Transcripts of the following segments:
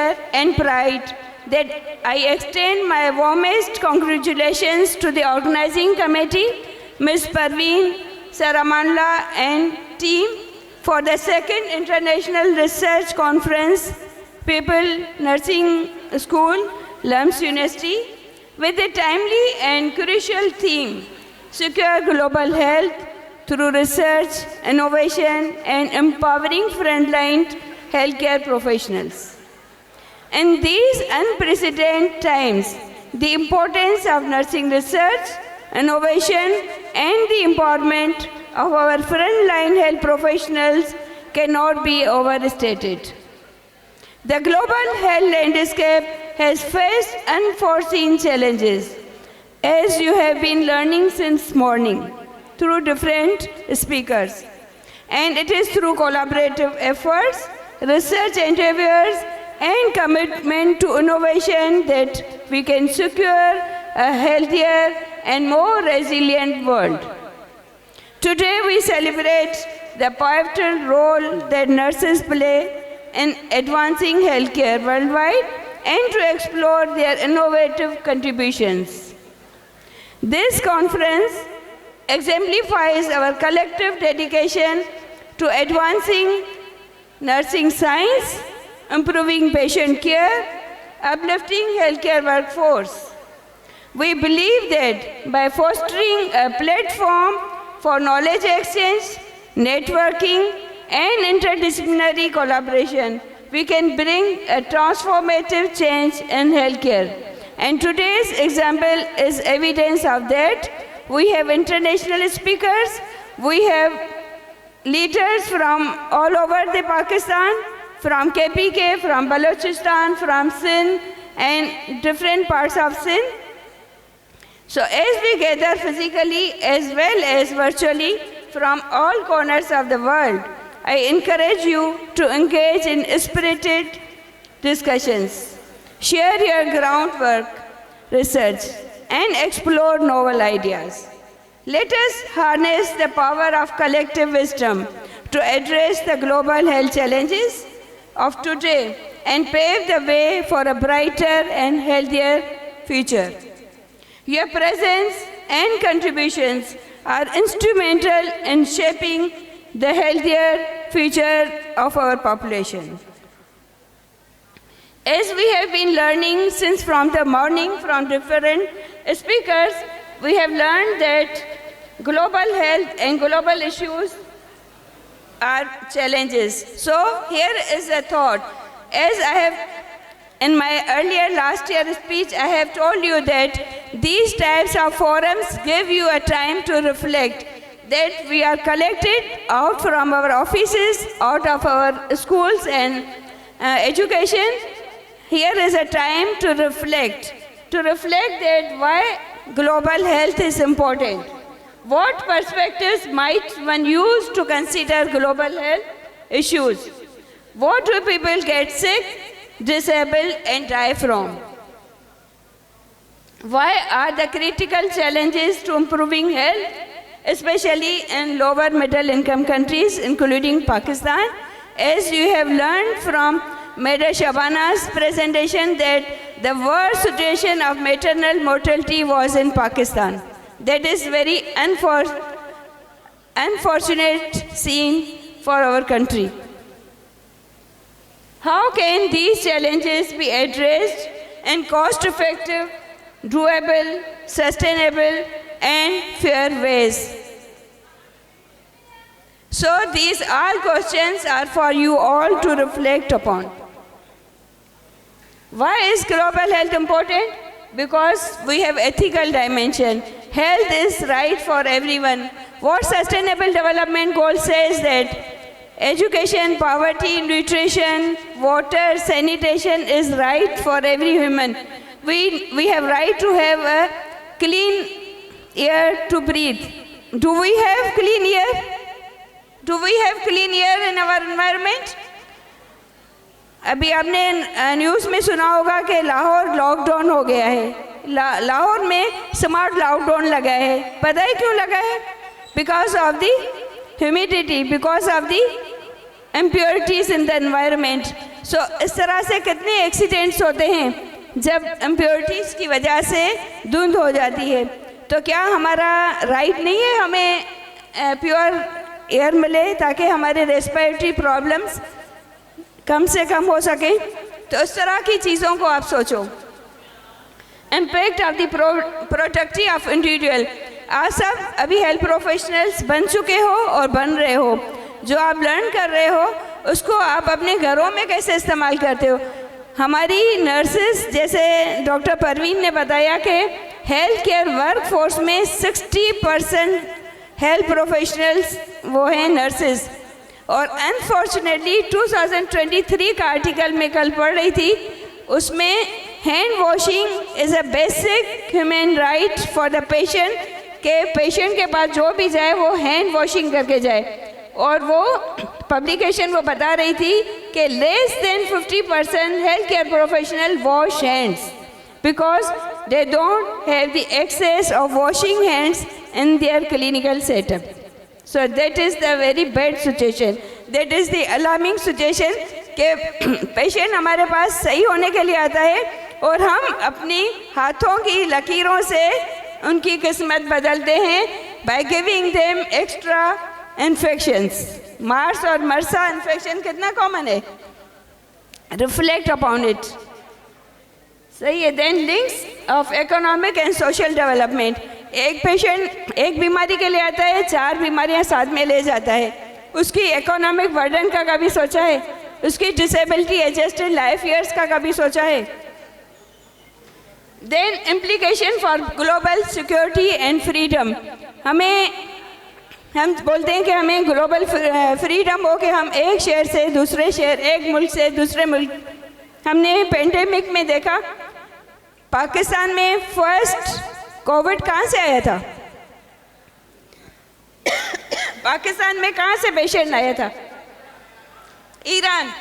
pleasure and pride that I extend my warmest congratulations to the organizing committee, Ms. Parveen Saramanla and team for the second International Research Conference, People Nursing School, LUMS University, with a timely and crucial theme, Secure Global Health through Research, Innovation, and Empowering Frontline Healthcare Professionals. In these unprecedented times, the importance of nursing research, innovation, and the empowerment of our frontline health professionals cannot be overstated. The global health landscape has faced unforeseen challenges, as you have been learning since morning through different speakers. And it is through collaborative efforts, research endeavors, and commitment to innovation that we can secure a healthier and more resilient world. Today we celebrate the pivotal role that nurses play in advancing healthcare worldwide and to explore their innovative contributions. This conference exemplifies our collective dedication to advancing nursing science, improving patient care, uplifting healthcare workforce. We believe that by fostering a platform for knowledge exchange, networking, and interdisciplinary collaboration, we can bring a transformative change in healthcare. And today's example is evidence of that. We have international speakers, we have leaders from all over the Pakistan, from KPK, from Balochistan, from Sindh, and different parts of Sindh. So as we gather physically as well as virtually from all corners of the world, I encourage you to engage in spirited discussions, share your groundwork, research, and explore novel ideas. Let us harness the power of collective wisdom to address the global health challenges of today and pave the way for a brighter and healthier future. Your presence and contributions are instrumental in shaping the healthier future of our population. As we have been learning since from the morning from different speakers, we have learned that global health and global issues are challenges. So here is a thought. As I have in my earlier last year speech, I have told you that these types of forums give you a time to reflect, that we are collected out from our offices, out of our schools and education. Here is a time to reflect that why global health is important. What perspectives might one use to consider global health issues? What do people get sick, disabled, and die from? Why are the critical challenges to improving health, especially in lower middle income countries, including Pakistan? As you have learned from Madam Shabana's presentation that the worst situation of maternal mortality was in Pakistan. That is very unfortunate scene for our country. How can these challenges be addressed in cost-effective, doable, sustainable, and fair ways? So these all questions are for you all to reflect upon. Why is global health important? Because we have ethical dimension. Health is right for everyone. What Sustainable Development Goal says that education, poverty, nutrition, water, sanitation is right for every human. We have right to have a clean air to breathe. Do we have clean air? Do we have clean air in our environment? अभी आपने news में सुना होगा कि Lahore lockdown हो गया है। लाहौर में स्मार्ट लॉकडाउन लगा है। पता है क्यों लगा है? Because of the humidity, because of the impurities in the environment. इस तरह से कितने एक्सीडेंट्स होते हैं जब इम्प्योरिटीज़ की वजह से धुंध हो जाती है। तो क्या हमारा राइट नहीं है हमें प्योर एयर मिले ताकि हमारे रेस्पिरेटरी प्रॉब्लम्स कम से कम हो सके? तो इस तरह की चीज़ों को आप सोचो। Impact of the protective of individual. आप सब अभी हेल्थ प्रोफेशनल्स बन चुके हो और बन रहे हो। जो आप लर्न कर रहे हो उसको आप अपने घरों में कैसे इस्तेमाल करते हो? हमारी नर्सेस, जैसे डॉक्टर परवीन ने बताया कि हेल्थ केयर वर्क फोर्स में 60% हेल्थ प्रोफेशनल्स वो हैं नर्सेस। और अनफॉर्चुनेटली 2023 का आर्टिकल मैं कल पढ़ रही थी, उसमें hand washing is a basic human right for the patient, के पेशेंट के पास जो भी जाए वो हैंड वॉशिंग करके जाए। और वो पब्लिकेशन वो बता रही थी कि less than 50% health care professional wash hands because they don't have the access of washing hands in their clinical setup. So that is the very bad situation. That is the alarming situation कि patient हमारे पास सही होने के लिए आता है और हम अपनी हाथों की लकीरों से उनकी किस्मत बदलते हैं by giving them extra infections. Mars और मर्सा इन्फेक्शन कितना कॉमन है? Reflect upon it. सही है। Then links of economic and social development. एक पेशेंट एक बीमारी के लिए आता है, 4 बीमारियां साथ में ले जाता है। उसकी इकोनॉमिक बर्डन का कभी सोचा है? उसकी डिसेबिलिटी एडजस्टेड लाइफ ईयर्स का कभी सोचा है? Then implication for global security and freedom. हम बोलते हैं कि हमें ग्लोबल फ्रीडम हो कि हम एक शहर से दूसरे शहर, एक मुल्क से दूसरे मुल्क। हमने पेंडेमिक में देखा पाकिस्तान में फर्स्ट कोविड कहाँ से आया था? पाकिस्तान में कहाँ से पेशेंट आया था? ईरान।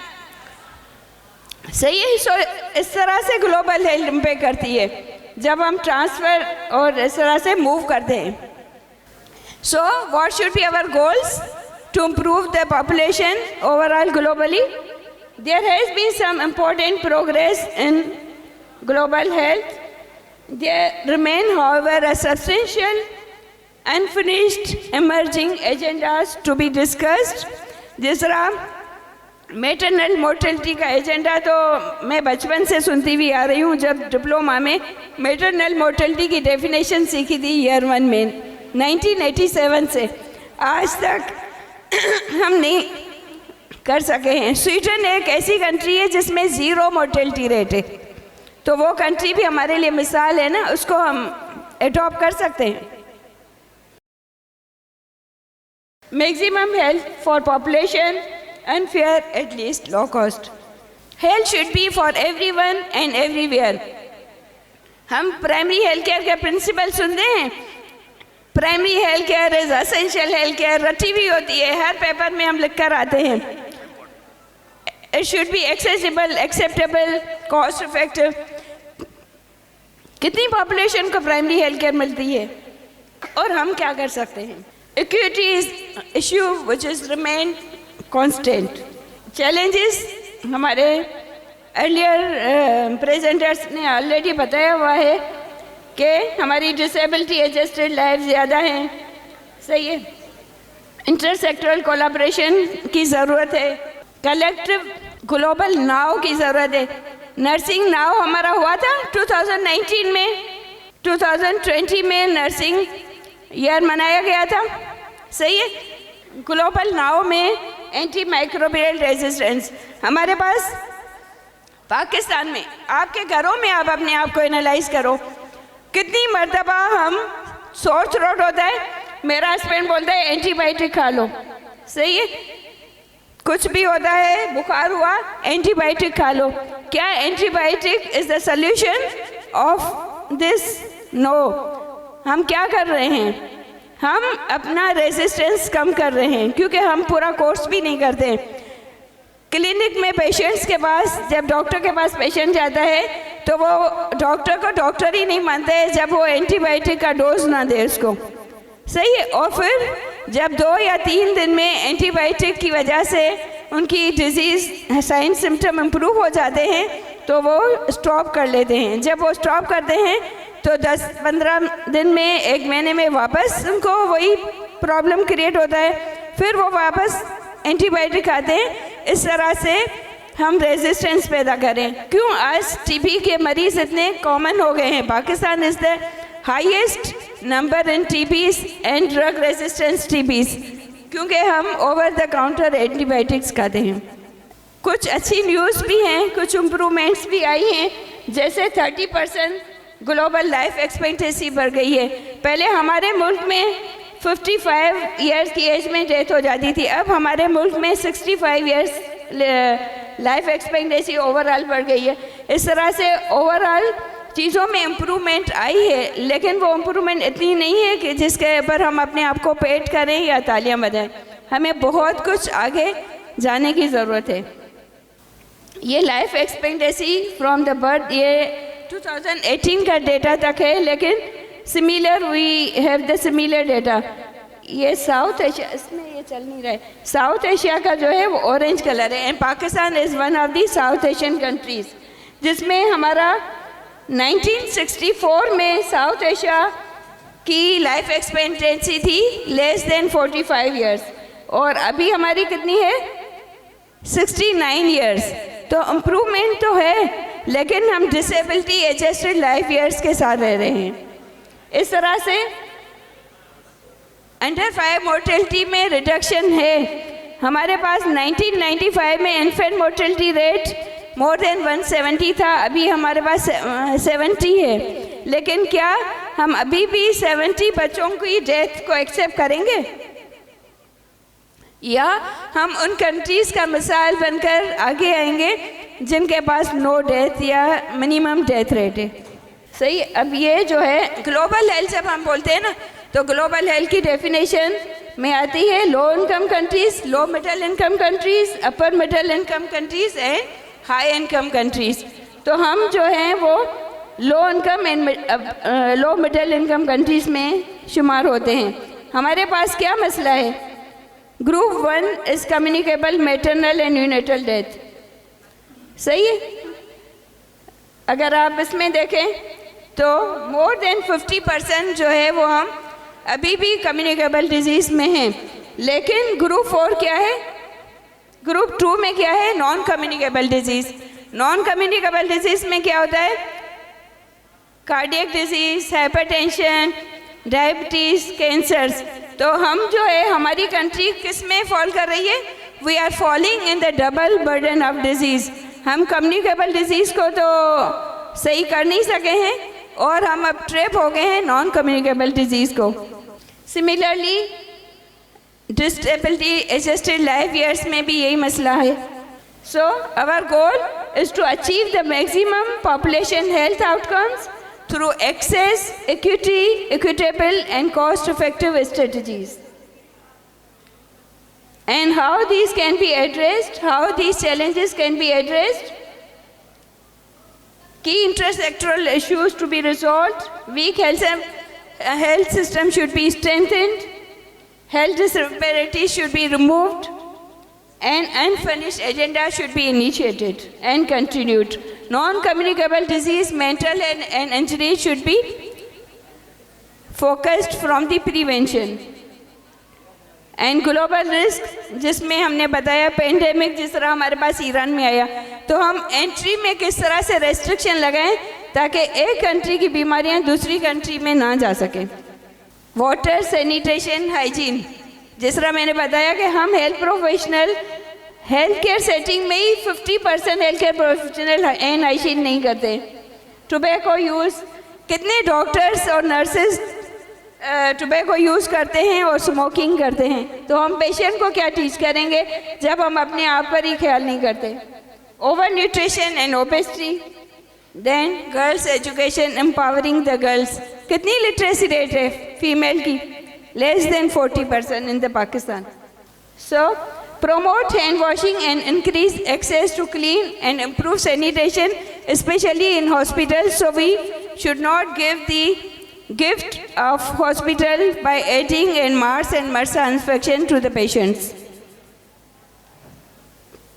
सही है। सो इस तरह से ग्लोबल हेल्थ इम्पैक्ट करती है जब हम ट्रांसफ़र और इस तरह से मूव करते हैं। So what should be our goals to improve the population overall globally? There has been some important progress in global health. There remain, however, a substantial unfinished emerging agendas to be discussed. जिस तरह maternal mortality का agenda तो मैं बचपन से सुनती हुई आ रही हूँ। जब डिप्लोमा में मेटरनल मोर्टेलिटी की डेफिनेशन सीखी थी ईयर 1 में 1987 से आज तक हम नहीं कर सके हैं। स्वीडन एक ऐसी कंट्री है जिसमें 0 मोर्टेलिटी रेट है, तो वो कंट्री भी हमारे लिए मिसाल है ना, उसको हम एडॉप्ट कर सकते हैं। Maximum health for population and fair at least low cost. Health should be for everyone and everywhere. हम प्राइमरी हेल्थ केयर के प्रिंसिपल सुनते हैं। Primary health care is essential health care, रटी हुई होती है, हर पेपर में हम लिख कर आते हैं। It should be accessible, acceptable, cost effective. कितनी पॉपुलेशन को प्राइमरी हेल्थ केयर मिलती है और हम क्या कर सकते हैं? Equity is issue which is remain constant. Challenges हमारे earlier presenters ने ऑलरेडी बताया हुआ है कि हमारी डिसेबिलिटी एडजस्टेड लाइफ ज़्यादा हैं। सही है। इंटरसेक्टरल कोलैबोरेशन की ज़रूरत है। कलेक्टिव ग्लोबल नाव की ज़रूरत है। नर्सिंग नाव हमारा हुआ था 2019 में, 2020 में नर्सिंग ईयर मनाया गया था। सही है। ग्लोबल नाव में एंटी माइक्रोबियल रेजिस्टेंस हमारे पास पाकिस्तान में, आपके घरों में आप अपने आप को एनालाइज करो, कितनी मर्तबा हम सोर थ्रोट होता है, मेरा हस्बैंड बोलता है एंटीबायोटिक खा लो। सही है। कुछ भी होता है, बुखार हुआ, एंटीबायोटिक खा लो। क्या antibiotic is the solution of this? No. हम क्या कर रहे हैं? हम अपना रेजिस्टेंस कम कर रहे हैं क्योंकि हम पूरा कोर्स भी नहीं करते। क्लिनिक में पेशेंट्स के पास, जब डॉक्टर के पास पेशेंट जाता है तो वो डॉक्टर को डॉक्टर ही नहीं मानते जब वो एंटीबायोटिक का डोज ना दे उसको। सही है। और फिर जब 2 या 3 दिन में एंटीबायोटिक की वजह से उनकी डिजीज़ साइन सिम्टम इम्प्रूव हो जाते हैं तो वो स्टॉप कर लेते हैं। जब वो स्टॉप करते हैं तो 10-15 दिन में, 1 महीने में वापस उनको वही प्रॉब्लम क्रिएट होता है, फिर वो वापस एंटीबायोटिक खाते हैं। इस तरह से हम रेजिस्टेंस पैदा करें। क्यों आज टीबी के मरीज़ इतने कॉमन हो गए हैं? Pakistan is the highest number in TBs and drug resistance TBs, क्योंकि हम ओवर द काउंटर एंटीबायोटिक्स खाते हैं। कुछ अच्छी न्यूज़ भी हैं, कुछ इम्प्रूवमेंट्स भी आई हैं, जैसे 30% ग्लोबल लाइफ एक्सपेक्टेंसी बढ़ गई है। पहले हमारे मुल्क में 55 ईयर्स की एज में डेथ हो जाती थी, अब हमारे मुल्क में 65 ईयर्स लाइफ एक्सपेक्टेंसी ओवरऑल बढ़ गई है। इस तरह से ओवरऑल चीज़ों में इम्प्रूवमेंट आई है, लेकिन वो इम्प्रूवमेंट इतनी नहीं है कि जिसके ऊपर हम अपने आप को पेट करें या तालियां बजाएं। हमें बहुत कुछ आगे जाने की ज़रूरत है। ये life expectancy from the birth ये 2018 का डेटा तक है, लेकिन similar we have the similar data. ये साउथ एशिया, इसमें ये चल नहीं रहा है। साउथ एशिया का जो है वो ऑरेंज कलर है, and Pakistan is one of the south Asian countries, जिसमें हमारा 1964 में साउथ एशिया की लाइफ एक्सपेक्टेंसी थी लेस देन 45 ईयर्स, और अभी हमारी कितनी है? 69 ईयर्स। तो इम्प्रूवमेंट तो है, लेकिन हम डिसेबिलिटी एडजस्टेड लाइफ ईयर्स के साथ रह रहे हैं। इस तरह से अंडर 5 मोर्टेलिटी में रिडक्शन है। हमारे पास 1995 में infant mortality rate more than 170 था, अभी हमारे पास 70 है। लेकिन क्या हम अभी भी 70 बच्चों की डेथ को एक्सेप्ट करेंगे, या हम उन कंट्रीज़ का मिसाल बनकर आगे आएंगे जिनके पास नो डेथ या मिनिमम डेथ रेट है? सही। अब ये जो है ग्लोबल हेल्थ, जब हम बोलते हैं ना, तो ग्लोबल हेल्थ की डेफिनेशन में आती है low income countries, low middle income countries, upper middle income countries and high income countries. तो हम जो हैं वो low income and low middle income countries में शुमार होते हैं। हमारे पास क्या मसला है? Group 1 is communicable maternal and neonatal death. सही है। अगर आप इसमें देखें तो मोर देन 50% जो है वो हम अभी भी कम्युनिकेबल डिजीज़ में हैं। लेकिन ग्रुप 4 क्या है? ग्रुप 2 में क्या है? Non communicable disease. Non communicable disease में क्या होता है? Cardiac disease, hypertension, diabetes, cancers. तो हम जो है, हमारी कंट्री किस में फॉल कर रही है? We are falling in the double burden of disease. हम कम्युनिकेबल डिजीज़ को तो सही कर नहीं सके हैं, और हम अब ट्रैप हो गए हैं नॉन कम्युनिकेबल डिजीज़ को। Similarly disability adjusted life years में भी यही मसला है। So our goal is to achieve the maximum population health outcomes through access, equity, equitable and cost-effective strategies. And how these can be addressed, how these challenges can be addressed? Key intersectoral issues to be resolved. Weak health system should be strengthened. Health disparities should be removed. An unfinished agenda should be initiated and continued. Non-communicable disease, mental and injury should be focused from the prevention. And global risk, जिसमें हमने बताया pandemic जिस तरह हमारे पास Iran में आया, तो हम एंट्री में किस तरह से रेस्ट्रिक्शन लगाएं ताकि एक कंट्री की बीमारियां दूसरी कंट्री में ना जा सकें। वाटर, सैनिटेशन, हाइजीन, जिस तरह मैंने बताया कि हम health professional health care setting में ही 50% health care professional hand hygiene नहीं करते। टोबैको यूज़, कितने डॉक्टर्स और नर्सेज टोबैको यूज़ करते हैं और स्मोकिंग करते हैं, तो हम पेशेंट को क्या टीच करेंगे जब हम अपने आप पर ही ख्याल नहीं करते। Over nutrition and obesity, then girls education, empowering the girls. कितनी लिटरेसी रेट है फीमेल की? less than 40% in the Pakistan. So promote hand washing and increase access to clean and improve sanitation, especially in hospitals. So we should not give the gift of hospital by adding in MARS and MRSA infection to the patients.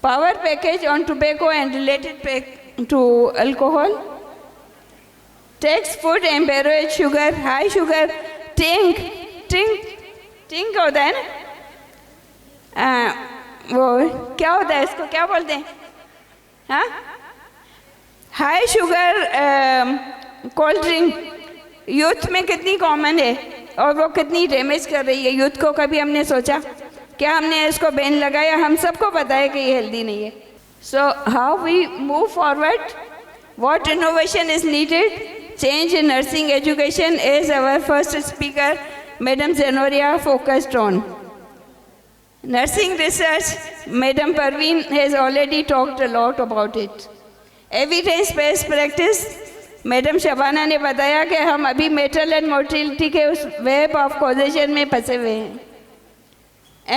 power package on tobacco and related to alcohol, tax food and beverage sugar, high sugar, tink होता है ना, वो क्या होता है, इसको क्या बोलते हैं, हाँ, high sugar cold drink youth में कितनी कॉमन है और वो कितनी डैमेज कर रही है यूथ को. कभी हमने सोचा क्या, हमने इसको बैन लगाया, हम सबको पता है कि ये हेल्दी नहीं है. So how we move forward, what innovation is needed, change in nursing education is our first speaker madam जेनोरिया focused on. Nursing research, Madam Parveen has already talked a lot about it. Evidence-based practice, Madam Shabana ने बताया कि हम अभी metal and mortality के उस web of causation में फंसे हुए हैं.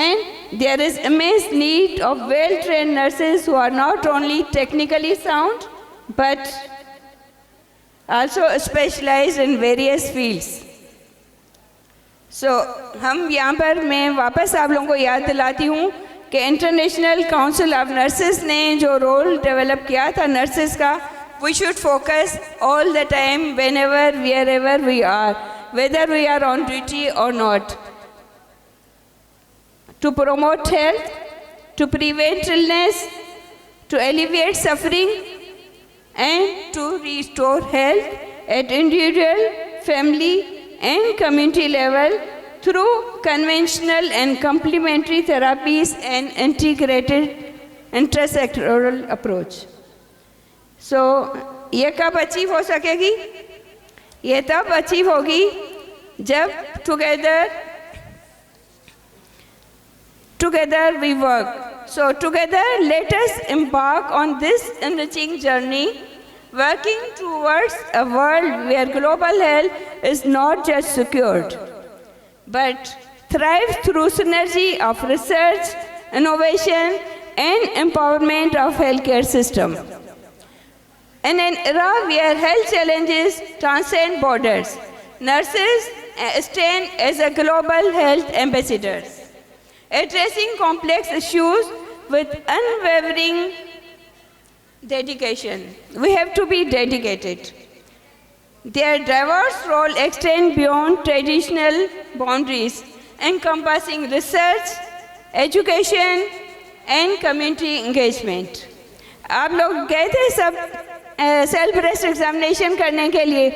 And there is immense need of well-trained nurses who are not only technically sound but also specialized in various fields. हम यहाँ पर मैं वापस आप लोगों को याद दिलाती हूँ कि इंटरनेशनल काउंसिल ऑफ नर्सेस ने जो रोल डेवलप किया था नर्सेस का, we should focus all the time whenever wherever we are, whether we are on duty और not, to promote health, to prevent illness, to alleviate suffering and to restore health at individual, family and community level through conventional and complementary therapies and integrated intersectoral approach. So ये कब achieve हो सकेगी? ये तब achieve होगी जब together we work. So together let us embark on this enriching journey, working towards a world where global health is not just secured, but thrives through synergy of research, innovation, and empowerment of healthcare system. In an era where health challenges transcend borders, nurses stand as a global health ambassadors, addressing complex issues with unwavering dedication. We have to be dedicated. Their diverse role extends beyond traditional boundaries, encompassing research, education, and community engagement. आप लोग गए थे सब self rest examination करने के लिए,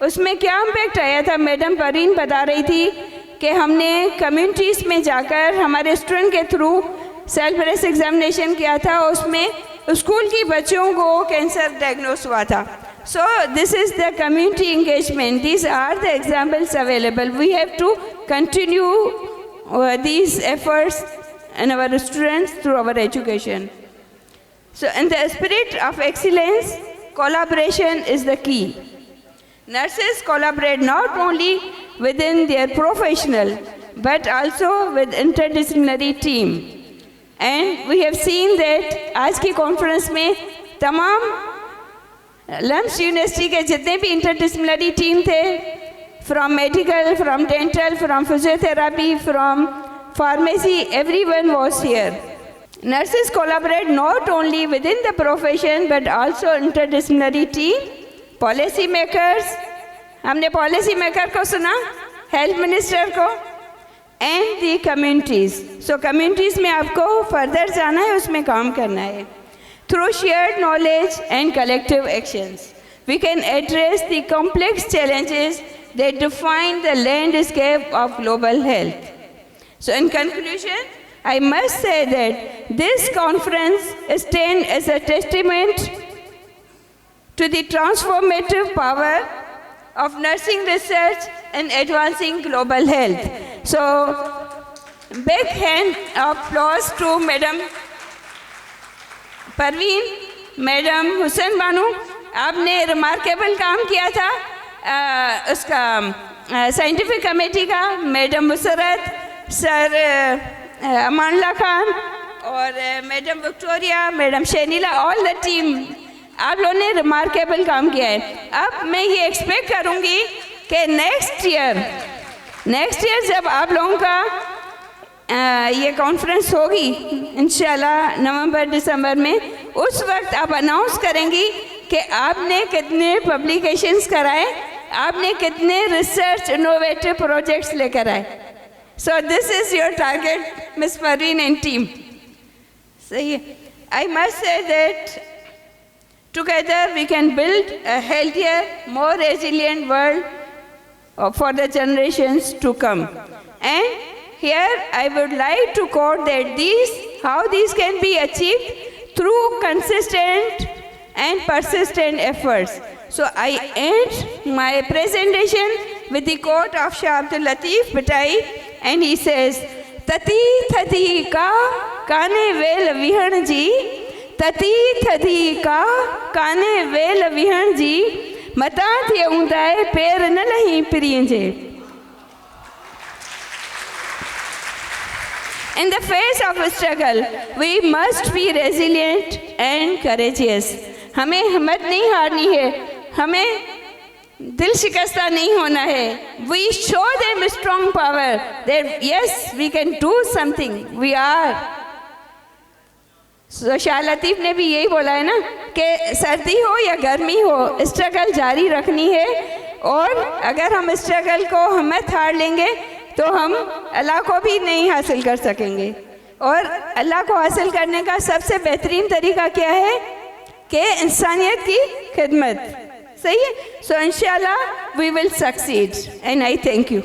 उसमें क्या इम्पैक्ट आया था? मैडम परवीन बता रही थी कि हमने कम्युनिटीज़ में जाकर हमारे स्टूडेंट के थ्रू सेल्फ रेस्ट एग्जामिनेशन किया था, उसमें स्कूल की बच्चों को कैंसर डायग्नोस हुआ था. So this is the community engagement. These are the examples available. We have to continue these efforts in our students through our education. So in the spirit of excellence, collaboration is the key. Nurses collaborate not only within their professional but also with interdisciplinary team. And we have seen that आज की conference में तमाम lumps university के जितने भी interdisciplinary team थे, from medical, from dental, from physiotherapy, from pharmacy, everyone was here. Nurses collaborate not only within the profession but also interdisciplinary team. Policy makers, हमने policy maker को सुना, health minister को, and the communities. So communities में आपको further जाना है, उसमें काम करना है. Through shared knowledge and collective actions, we can address the complex challenges that define the landscape of global health. So in conclusion, I must say that this conference stands as a testament to the transformative power of nursing research in advancing global health. So, big hand of applause to Madam Parveen, madam Hussain Bano, आपने remarkable काम किया था उसका scientific committee का, madam Musarrat, sir Amanullah Khan और madam Victoria, madam Shanila, all the team, आप लोगों ने रिमार्केबल काम किया है. अब मैं ये एक्सपेक्ट करूँगी कि नेक्स्ट ईयर जब आप लोगों का ये कॉन्फ्रेंस होगी इंशाल्लाह नवंबर दिसंबर में, उस वक्त आप अनाउंस करेंगी कि आपने कितने पब्लिकेशंस कराए, आपने कितने रिसर्च इनोवेटिव प्रोजेक्ट्स लेकर आए. So this is your target miss Parveen and team. सही है. I must say that together we can build a healthier, more resilient world for the generations to come. And here I would like to quote that how these can be achieved through consistent and persistent efforts. So I end my presentation with the quote of Shah Abdul Latif Bhatai, and he says, "Tati thati ka kane vel vihan ji, tati thati ka kane vel vihan ji, mata the undai per na lahi priye." In the face of a struggle, we must be resilient and courageous. हमें हिम्मत नहीं हारनी है, हमें दिल शिकस्ता नहीं होना है. We show them strong power that yes, we can do something. We are. So Shah Latif ने भी यही बोला है ना कि सर्दी हो या गर्मी हो, स्ट्रगल जारी रखनी है. और अगर हम स्ट्रगल को हिम्मत हार लेंगे तो हम अल्लाह को भी नहीं हासिल कर सकेंगे. और अल्लाह को हासिल करने का सबसे बेहतरीन तरीका क्या है कि इंसानियत की खिदमत. सही है. सो इंशाल्लाह we will succeed and I thank you.